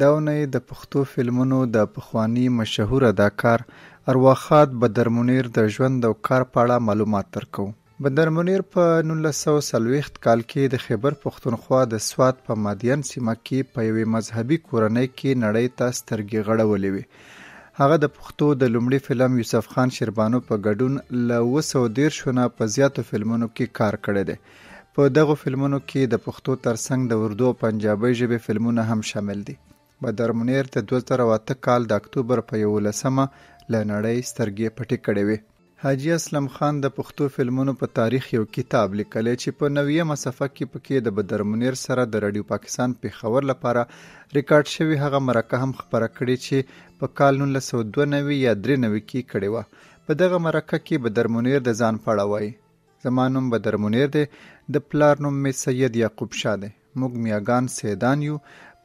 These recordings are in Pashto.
دا اونۍ د پښتو فلمونو د پخواني مشهور اداکار ارواښاد بدرمنیر د ژوند او کار په اړه معلومات درکوو. بدرمنیر په 1940 کال کې د خیبر پښتونخوا د سوات په مادین سیمه کې په یوې مذهبي کورنۍ کې نړۍ ته سترګې غړولې وې. هغه د پښتو د لومړي فلم یوسف خان شیربانو په ګډون له 230 نه په زیاتو فلمونو کې کار کړی دی. په دغو فلمونو کې د پښتو ترڅنګ د اردو او پنجابي ژبې فلمونه هم شامل دي. بدرمنیر د 2008 کال د اکتوبر په 11مه له نړۍ سترګې پټې کړې وې. حاجي اسلم خان د پښتو فلمونو په تاریخ یو کتاب لیکلی چې په 90مه صفحه کې پکې د بدرمنیر سره د رادیو پاکستان پېښور لپاره ریکارډ شوی هغه مرکه هم خپره کړې چې په کال 1992 یا 93 کې کړې وه. په دغه مرکه کې بدرمنیر د ځان په اړه وایي: زما نوم بدرمنیر دی، د پلار نوم می سید یعقوب شاه دی، موږ میاګان سیدان یو،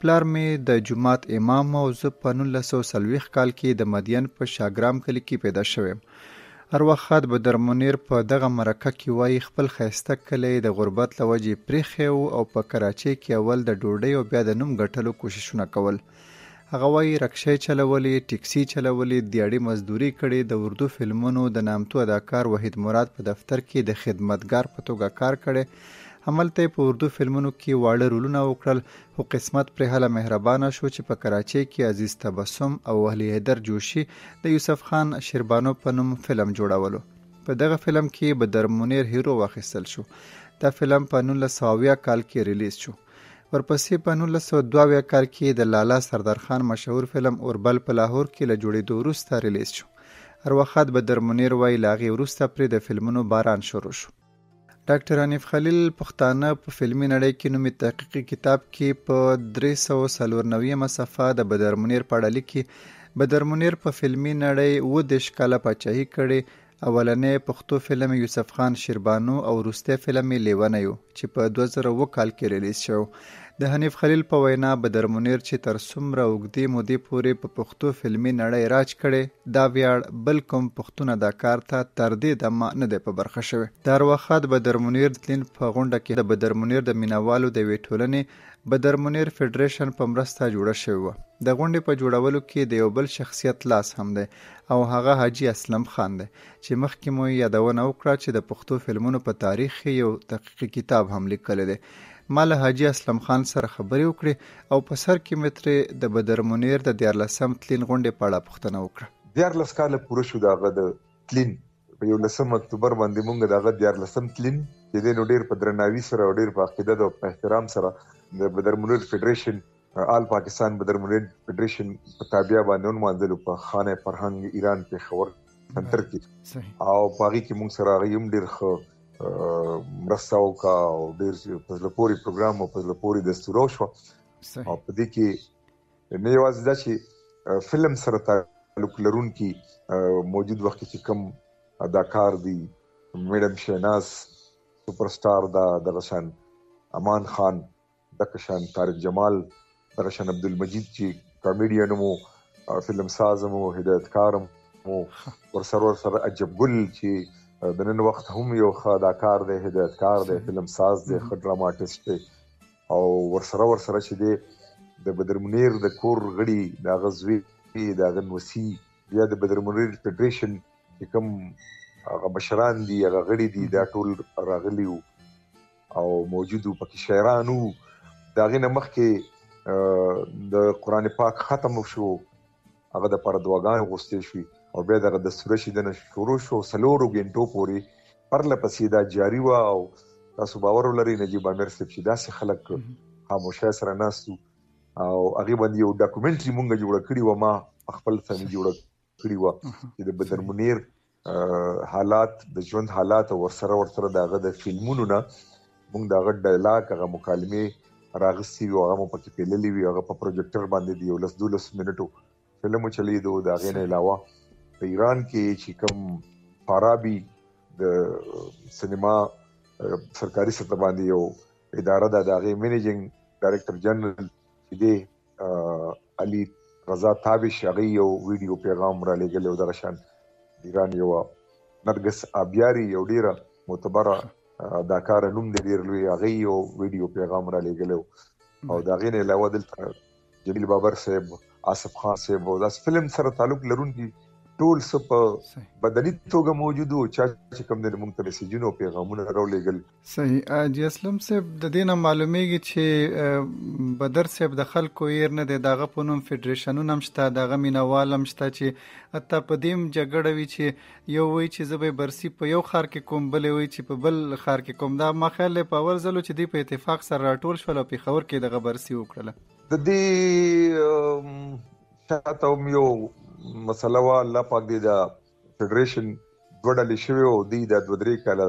پلار می د جماعت امام او زه په 1940 کال کې د مدین په شاګرام کلی کې پیدا شوم. ارواښاد بدرمنیر په دغه مرکه کې وایي خپل ښایسته کلی د غربت له وجې پرېښی او په کراچۍ کې اول د ډوډۍ او بیا د نوم ګټلو کوششونه کول. هغه وایي رکشې چلولې، ټیکسي چلولې، دیاړي مزدوري کړې، د اردو فلمونو د نامتو اداکار وحید مراد په دفتر کې د خدمتګار په توګه کار کړی. هملته په اردو فلمونو کې واړه رولونه وکړل، خو قسمت پرې هله مهربانه شو چې په کراچۍ کې عزیز تبسم او ولی حیدر جوشي د یوسف خان شیربانو په نوم فلم جوړولو. په دغه فلم کې بدرمنیر هیرو واخیستل شو. دا فلم په 1970 کال کې ریلیز شو. ورپسې په 1972 کال کې د لالا سردار خان مشهور فلم اوربل په لاهور کې له جوړېدو وروسته ریلیز شو. ارواښاد بدرمنیر وایي له هغې وروسته پرې د فلمونو باران شروع شو. ډاکټر حنیف خلیل پښتانه په فلمي نړۍ کې نومي تحقیقي کتاب کې په 394 صفحه د بدرمنیر په اړه لیکي: بدرمنیر په فلمي نړۍ 30 کاله پاچاهي کړې. اولنی پښتو فلم یوسف خان شیربانو او وروستی فلم لیونی و چې په 2007 کال کې ریلیز شو. د حنیف خلیل په وینا بدرمنیر چې تر څومره اوږدې مودې پورې په پښتو فلمي نړۍ راج کړی، دا ویاړ بل کوم پښتون اداکار ته تر دې دمه نه دی په برخه شوی. د ارواښاد بدرمنیر تلین په غونډه کې د بدرمنیر د مینوالو د یوې ټولنې بدرمنیر فیډریشن په مرسته جوړه شوې وه. د غونډې په جوړولو کې د یو بل شخصیت لاس هم دی او هغه حاجي اسلم خان دی چې مخکې مو یادونه وکړه چې د پښتو فلمونو په تاریخ یو تحقیقي کتاب هم لیکلی دی. ما له حاجي اسلم خان سره خبرې وکړې او په سر کې مې ترې د بدرمنیر د 14 تلین غونډې په اړه پوښتنه وکړه. 14 کاله پوره شو د هغه د تلین په 11 اکتوبر باندې موږ د هغه 14 تلین چې دی نو ډېر په درناوي سره او ډېر په عقیدت او په احترام سره د بدرمنیر فیډریشن آل پاکستان بدرمنیر فیډریشن په تابع باندې ونمانځلو په خانه فرهنګ ایران پېښور سنټر کې او په هغې کې موږ سره هغې هم ډېر ښه مرسته وکړه او ډېر په زړه پورې پروګرام او په زړه پورې دستور وشوه. او په دې کې نه یوازې دا چې فلم سره تعلق لرونکي موجود وخت کې کوم اداکار دي، میډم شهناز سپر سټار دا دغه شان امان خان، دغه شان طارق جمال، دغه شان عبدالمجید چې کامیډین مو فلم ساز مو هدایتکار مو، ورسره عجب ګل چې د نن وخت هم یو ښه اداکار دی، هدایتکار دی، فلم ساز دی، ښه ډراماټیسټ دی او ورسره چې دی د بدرمنیر د کور غړي د هغه زوی د هغه نوسي یا د بدرمنیر فیډریشن چې کوم هغه مشران دي هغه غړي دي دا ټول راغلي او موجود وو. پکې شاعران وو. د هغې نه مخکې د قرآن پاک ختم شو، هغه دپاره دعاګانې غوښتې شوې او بیا دغه دستوره چې دنه شروع شو 4 غنټو پورې پرله پسې دا جاري وه. او تاسو باور ولرئ نجیب امیر صاحب چې داسې خلک خاموشۍ سره ناست وو او هغې باندې یو ډاکومنټري مونږ جوړه کړې وه، ما خپل څنې جوړه کړې وه چې د بدرمنیر حالات، د ژوند حالات او ورسره د هغه د فلمونو نه مونږ د هغه ډایلاګ، هغه مکالمې راغستې وي او هغه مو پکې پیللي وي. هغه په پروجیکټر باندې د 11-12 منټو فلم چلیدو. د هغې نه علاوه په ایران کې چې کوم فارابي د سینما سرکاري سطح باندې یو اداره ده، د هغې منیجنګ ډایرکټر جنرال چې دی علي رضا تابش، هغې یو ویډیو پیغام را لېږلی او دغه شان ایران یو نرګس آبیاري یو ډېره معتبره اداکاره نوم دی ډېر لوی، هغې یو ویډیو پیغام را لېږلی او د هغې نه علاوه دلته جمیل بابر صاحب، آصف خان صاحب او داس فلم سره تعلق لرونکي ټول څه په بدني توګه موجود وو، چې کوم د موږ ته میسجونه او پیغامونه راولېږل. صحیح. حاجي اسلم صاحب د دې نه معلومیږي چې بدر صاحب د خلکو ير نه دی، دغه په نوم فدریشنونه هم شته، دغه مینوال هم شته چې حتی په دې جګړه وي چې یو وایي چې زه به برسي په یو ښار کې کوم، بل وایي چې په بل ښار کې کوم. دا ما خیال دی په اول ځلو چې دوی په اتفاق سره راټول شول او پېښور کې دغه برسي وکړله. د دې شاته هم یو مسله وا، الله پاک دې دا فدریشن دوه ډلې شوې او دوی دا 2-3 کاله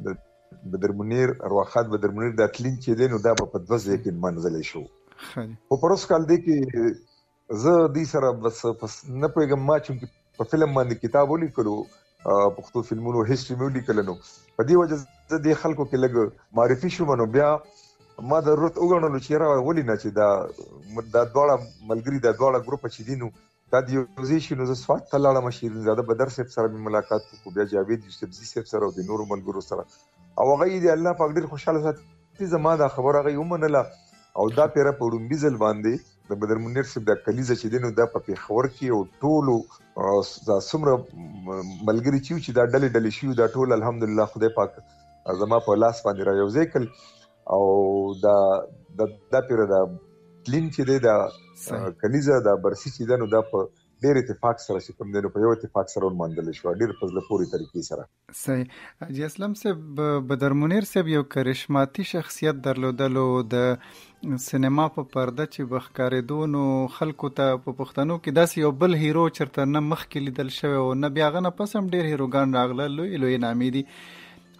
د بدر منیر ارواخات بدر منیر د تلین چې دی نو دا په 2 ځای کې منځلې شو. او پر اوس کال دی کې زه دې سره بس نه پوهېږم، ما چې په فلم باندې کتاب ولیکلو، پښتو فلمونو هیستوري مې ولیکله، نو په دې وجه زه دې خلکو کې لږ معرفي شوم. نو بیا ما ضرورت وګڼلو چې یاره ولې نه چې دا دواړه ملګري، دا دواړه ګروپ چې دي نو دا د یو ځای شي. نو زه سوات ته لاړم، شیرینزاده بدر صاحب سره مې ملاقات وکړو، بیا جاوید یوسفزي صاحب سره او د نورو ملګرو سره، او هغه یې د الله پاک ډېر خوشحاله ساتي. زما دا خبره هغه ومنله او دا پیره په وړومبي ځل باندې د بدر منیر صاحب د کلیزه چې دی نو دا په پېښور کې او ټولو دا څومره ملګري چې دا ډلې ډلې شي دا ټول الحمدلله خدای پاک زما په لاس باندې را یوځای کړل. او دا پیره دا تلین چې دی دا کلیزه دا برسي چې دی نو دا په ډېر اتفاق سره چې کوم دی نو په یو اتفاق سره ونمانځل شوه، ډېر په زړه پورې طریقې سره. صحیح. حاجي اسلم صاحب، بدر منیر صاحب یو کرشماتي شخصیت درلودلو، د سینما په پرده چې بخکارېدو نو خلکو ته په پښتنو کې داسې یو بل هیرو چرته نه مخکې لیدل شوی او نه بیا هغه نه پس هم ډېر هیروګان راغله، لوی لوی نامې دي،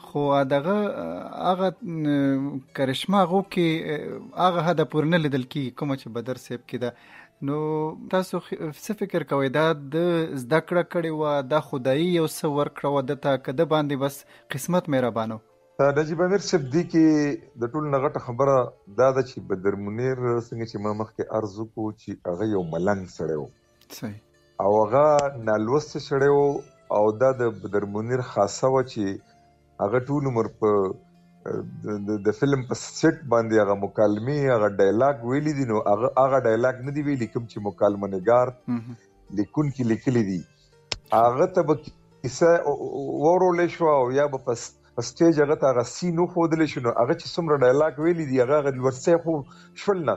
خو دغه هغه کرشما هغو کې هغه حده پورې نه لیدل کېږي کومه چې بدر صاحب کې ده. نو تاسو څه فکر کوئ، دا د زده کړه کړې وه، دا خدایي یو څه ورکړه وه ده ته، که ده باندې بس قسمت مهربانه و؟ نجیب امیر صاحب دې کې د ټولو نه غټه خبره دا ده چې بدر منیر څنګه چې ما مخکې عرض وکړو چې هغه یو ملنګ سړی و. صحیح. او هغه نالوستی سړی و او دا د بدر منیر خاصه وه چې هغه ټول عمر په د فلم په سیټ باندې هغه مکالمې هغه ډایلاګ ویلي دي، نو هغه ډایلاګ نه دی ویلي کوم چې مکالمه نګار لیکونکي لیکلي دي. هغه ته به کیسه ورولی شوه او یا به په سټیج هغه ته هغه سین وښودلی شو، نو هغه چې څومره ډایلاګ ویلي دي هغه لوستی خو شول نه.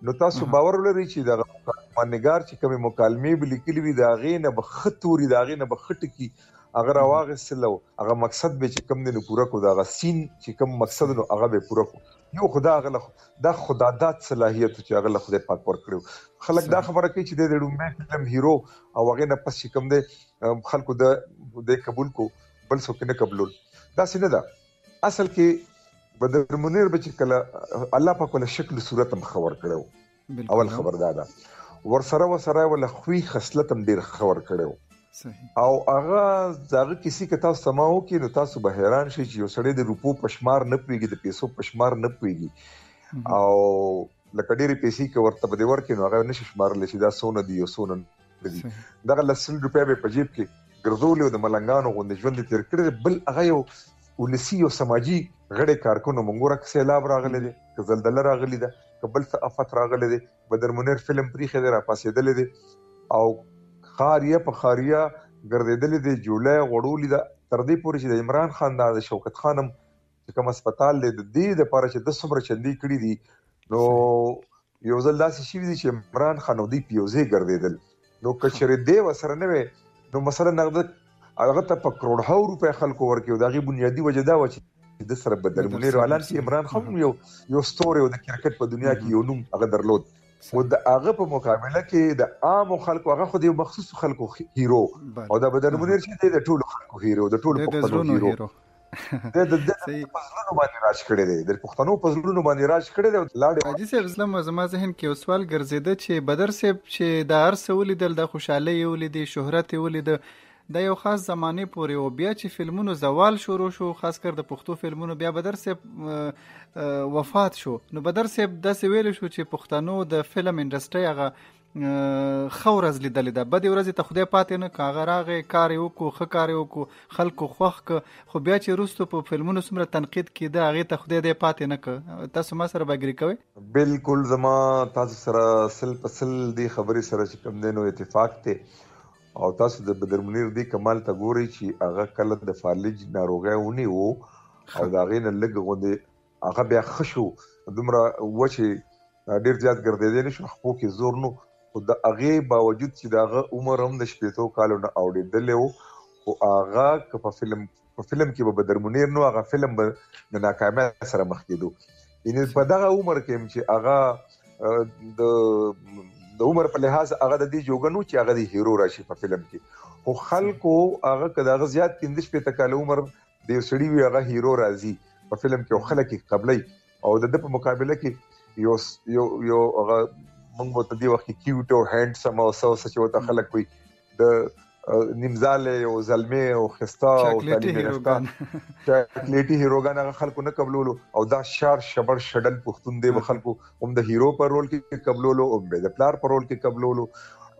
نو تاسو باور ولرئ چې دغه مکالمه نګار چې کومې مکالمې به لیکلي وي د هغې نه به ښه توري، د هغې نه به ښه ټکي هغه راواغېستل او هغه مقصد به چې کوم دی نو پوره کړو، د هغه سین چې کوم مقصد نو هغه به پوره کړو. یو خدا هغه دا خداداد صلاحیت چې هغه له خدای پاک ورکړو. خلک دا خبره کوي چې د لومړي فلم هیرو او هغې نه پس چې کوم دی خلکو د قبول کو، بل څوک نه قبلول. داسې نه ده. اصل کې بدر منیر به چې کله الله پاک ولا شکل صورت هم خبر کړو، اول خبر دا ده، ورسره ولا خوی خصلت هم ډېر خبر کړو. او هغه دغه کسی که تاسو سماو کې نو تاسو به حیران شئ چې یو سړی د روپو پشمار نه پوهېږي، د پیسو پشمار نه پوهېږي، او لکه ډېرې پیسې که ورته به دې ورکړي نو هغه نشي شمارلی چې دا څونه دي او څونه نه دي. دغه 100 روپۍ به په جیب کې ګرځولي او د ملنګانو غوندې ژوند یې تېر کړی. بل هغه یو ولسي او سماجي غړی کارکن موږ ګوره که سیلاب راغلی دی، که زلزله راغلی ده، که بل څه افت راغلی دی، بدر منیر فلم پرېښی دی راپاڅېدلی دی او خاریه په خاریه ګرځېدلې دی، جولای غوړولې ده، تر دې پورې چې د عمران خان دا د شوکت خان هم چې کوم هسپتال دی د دې دپاره چې ده څومره چندې کړي دي، نو یو ځل داسې شوي دي چې عمران خان او دوی په یو ځای ګرځېدل. نو که چېرې دی ورسره نه وی نو مثلا هغه ته په کروڑهاو روپۍ خلکو ورکړي او د هغې بنیادي وجه دا وه چې د سره بدر منیر اعلان چې عمران خان یو ستوری و د کرکټ په دنیا کې یو نوم هغه درلود. او د هغه په مقابله کې د عامو خلکو هغه خو د یو مخصوصو خلکو هیرو او د بدر منیر چې دی د ټولو خلکو هیرو، د ټولو پښتنو هیرو، د پزلونو باندې راج کړی دی، د پښتنو پزلونو باندې راج کړی دی. حاجي صاحب زما ذهن کې یو سوال ګرځېده چې بدر صاحب چې د هر څه ولیدل، د خوشحالۍ یې ولیدې، شهرت یې ولیده، دا یو خاص زمانه پورې او بیا چې فلمونو زوال شروع شو، خاص کر د پښتو فلمونو، بیا بدر صاحب وفات شو. نو بدر صاحب داسې ویل شو چې پښتنو د فلم انډسټري هغه ښه ورځ لیدلې ده. بدې ورځې ته خدای پاتې نه که هغه راغی کار یې وکړو ښه کار یې وکړو خلکو خوښ که خو بیا چې وروستو په فلمونو څومره تنقید کېده هغې ته خدای دی پاتې نه که. تاسو ما سره به اګري کوئ؟ بالکل زما تاسو سره 100% دې خبرې سره چې کوم دی نو اتفاق دی او تاسو د بدرمنیر دې کمال ته ګورئ چې هغه کله د فالج ناروغۍ ونیو او د هغې نه لږ غوندې هغه بیا ښه شو دومره وچې ډېر زیات ګرځېدی نه شو خپو کې زور نو خو د هغې باوجود چې د هغه عمر هم د 80 کالو نه اوړېدلی و خو هغه که په فلم کې به بدرمنیر نو هغه فلم به د ناکامۍ سره مخ کېدو. یعنې په دغه عمر کې چې هغه د عمر په لحاظ هغه د دې جوګه نو چې هغه د هیرو راشي په فلم کې خو خلکو هغه که د هغه زیات 15 کاله عمر د یو سړي وي هغه هیرو راځي په فلم کې او خلک یې قبلوي او د ده په مقابله کې یو هغه موږ به په دې وخت کې کیوټ او هینډسم او څه چې ورته خلک وایي د نیمزالی او زلمی او ښایسته او تعلیم یافته چاکلیټي هیروګان هغه خلکو نه قبلولو او دا شار شبر شډل پښتون دی به خلکو هم د هیرو په رول کې قبلولو هم د پلار په رول کې قبلولو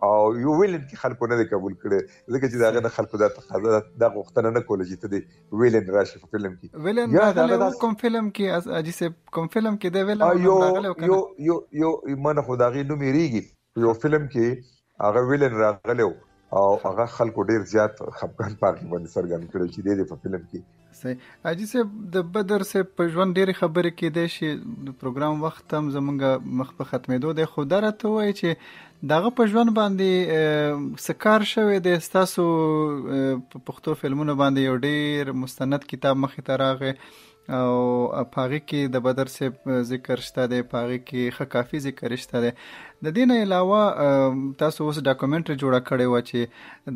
او یو ویلن کې خلکو نه دی قبول کړی ځکه چې د هغه نه خلکو دا تقاضا دا غوښتنه نه کوله چې ته د ویلن راشي په فلم کې. ویلن راغلی کوم فلم کې اجي صاحب کوم فلم کې دی ویلن راغلی یو من خو د هغې نوم هېرېږي یو فلم کې هغه ویلن راغلی او هغه خلکو ډېر زیات خفګان په هغې باندې څرګند کړی چې دی په فلم کې. صحیح اجي صاحب د بدر صاحب په ژوند ډېرې خبرې کېدی شي د پروګرام وخت هم زمونږ مخ په ختمېدو دی خو دا راته ووایي چې د هغه په ژوند باندې څه کار شوی دی ستاسو په پښتو فلمونو باندې یو ډېر مستند کتاب مخې ته راغی او په هغې کې د بدر صاحب ذکر شته دی په هغې کې ښه کافي ذکر شته دی. د دې نه علاوه تاسو اوس ډاکومنټري جوړه کړې وه چې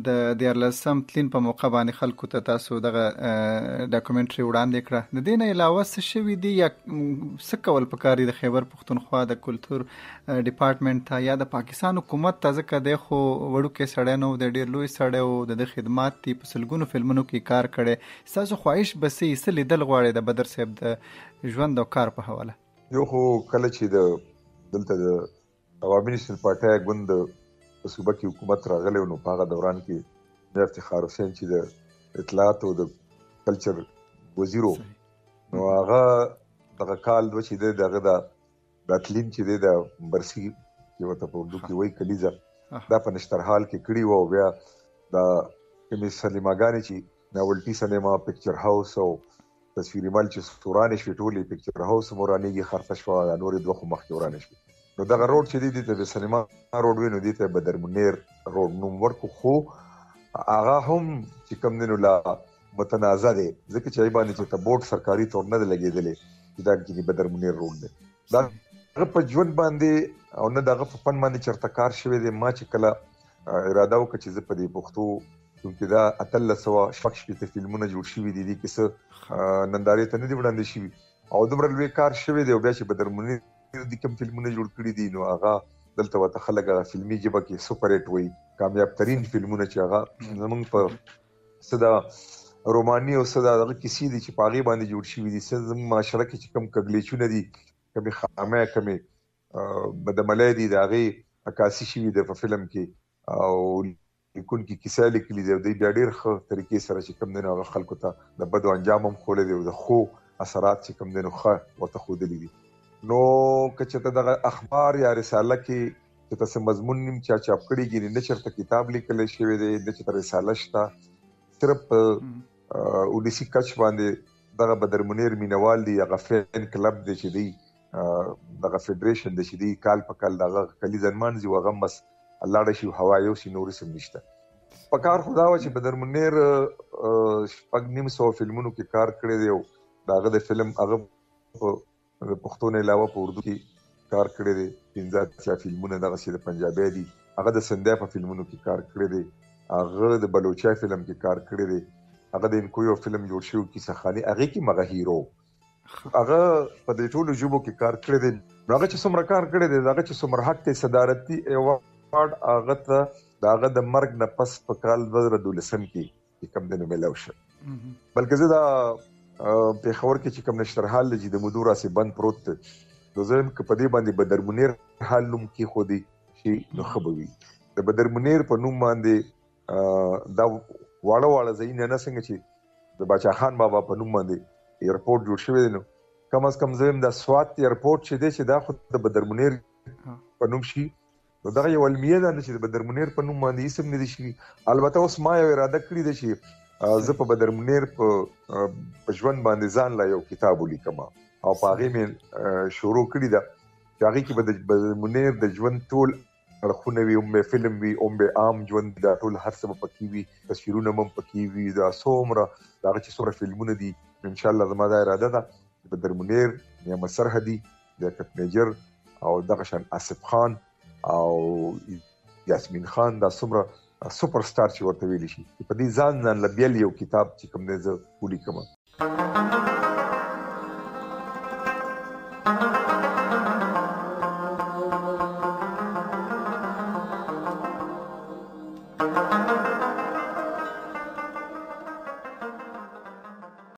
د 14 تلین په موقع باندې خلکو ته تاسو دغه ډاکومنټري وړاندې کړه. د دې نه علاوه څه شوي دي یا څه کول پکار دي د خیبر پښتونخوا د کلتور ډپارټمنټ ته یا د پاکستان حکومت ته ځکه دی خو وړوکی سړی نه و دی ډېر لوی سړی و د ده خدمات دي په سلګونو فلمونو کې کار کړی ستاسو خواهش به څه لیدل غواړئ د بدر صاحب د ژوند او کار په حواله؟ یو خو کله چې دلته د عوامي نیشنل پارټۍ ګوند په صوبه کې حکومت راغلی نو په هغه دوران کې میر افتخار حسین چې د اطلاعات او د کلچر وزیر و نو هغه دغه کال چې دی د هغه د تلین چې دی د برسي چې ورته په اردو کې وایي کلیزه دا په نشترحال کې کړي وه او بیا د کومې سینماګانې چې ناولټي سینما پکچر هاوس او تصویري مال چې ورانې شوې ټولې پکچر هاوس هم ورانېږي خرڅه شوه دا نورې دوه خو مخکې ورانې شوې نو دغه روډ چې دی ته د سینما روډ وي نو دې ته بدرمنیر روډ نوم ورکړو خو هغه هم چې کوم دی نو لا متنازع دی ځکه چې هغې باندې چې ته بورډ سرکاري طور نه دی لګېدلی چې دا کې بدرمنیر روډ دی دا هغه په ژوند باندې او نه د هغه په فن باندې چېرته کار شوی دی. ما چې کله اراده وکړه چې زه په دې پښتو چونکې دا 1860 فلمونه جوړ شوي دي دې کې څه نندارې ته نه دي وړاندې شوي او دومره لوی کار شوی دی او بیا چې بدرمنیر د کوم فلمونه جوړ کړي دي نو هغه دلته ورته خلک هغه فلمي ژبه کې سپر هټ وایي کامیاب ترین فلمونه چې هغه زموږ په څه د روماني او څه د هغه کیسې دي چې په هغې باندې جوړ شوي دي څه زموږ معاشره کې چې کوم کږلېچونه دي کومې خامۍ کومې بدعملۍ دي د هغې عکاسي شوي ده په فلم کې او لیکونکي کیسه لیکلي دی او دوی بیا ډېر ښه طریقې سره چې کوم دی نو هغه خلکو ته د بدو انجام هم ښولی دی او د ښو اثرات چې کوم دی نو ښه ورته ښودلي دي. نو که چېرته دغه اخبار یا رساله کې چې څه مضمون نیم چا چاپ کړي ګینې نه چېرته کتاب لیکلی شوی دی نه چېرته رساله شته صرف په اولسي کچ باندې دغه بدرمنیر مینوال دی هغه فین کلب دی چې دی دغه فیډریشن دی چې دی کال په کال دغه کلیزه نمانځي او هغه بس لاړه شي هوا یو شي نور څه نشته. په کار خو دا وه چې بدرمنیر 950 فلمونو کې کار کړی دی او د هغه د فلم هغه د پښتو نه علاوه په اردو کې کار کړی دی 15 فلمونه دغسې د پنجابی دي هغه د سندیا په فلمونو کې کار کړی دی هغه د بلوچا فلم کې کار کړی دی هغه د انکویو فلم جوړ شوی کیسه خاني هغې کې مغه هیرو هغه په دې ټولو ژبو کې کار کړی دی نو هغه چې څومره کار کړی دی هغه چې څومره حق دی صدارتي ایوارډ هغه ته د هغه د مرګ نه پس په کال 2012 کې کوم دی نو میلاو شو بلکې زه دا پېښور کې چې کوم نشترحال دی چې د مودو راسې بند پروت دی نو زه یم که په دې باندې بدرمنیر حال نوم کېښودی شي نو خبوي د بدر منیر په نوم باندې دا واړه ځایونه نه څنګه چې د باچا خان بابا په نوم باندې ایرپورټ جوړ شوی دی، نو کم از کم زم د سوات ایرپورټ چې دی چې دا خو د بدر منیر په نوم شي، نو دغه یو علمیه ده چې د بدر منیر په نوم باندې اسم نه دي شي. البته اوس ما یو اراده کړې ده چې زه په بدر منیر په ژوند باندې ځان لا یو کتاب ولیکم او په هغې مې شروع کړې ده چې هغې کې به د بدر منیر د ژوند ټول اړخونه وي، هم به فلم وي، هم به عام ژوند، دا ټول هر څه به پکې وي، تصویرونه هم پکې وي، دا څومره د هغه چې څومره فلمونه دي. انشاءالله زما دا اراده ده چې بدر منیر، نعمت سرحدي، لیاقت میجر او دغه شان آصف خان او یاسمین خان دا څومره سپر سٹار چې ورته ویلی شي، په دې ځان له بیل یو کتاب چې کوم دی زه ولیکم.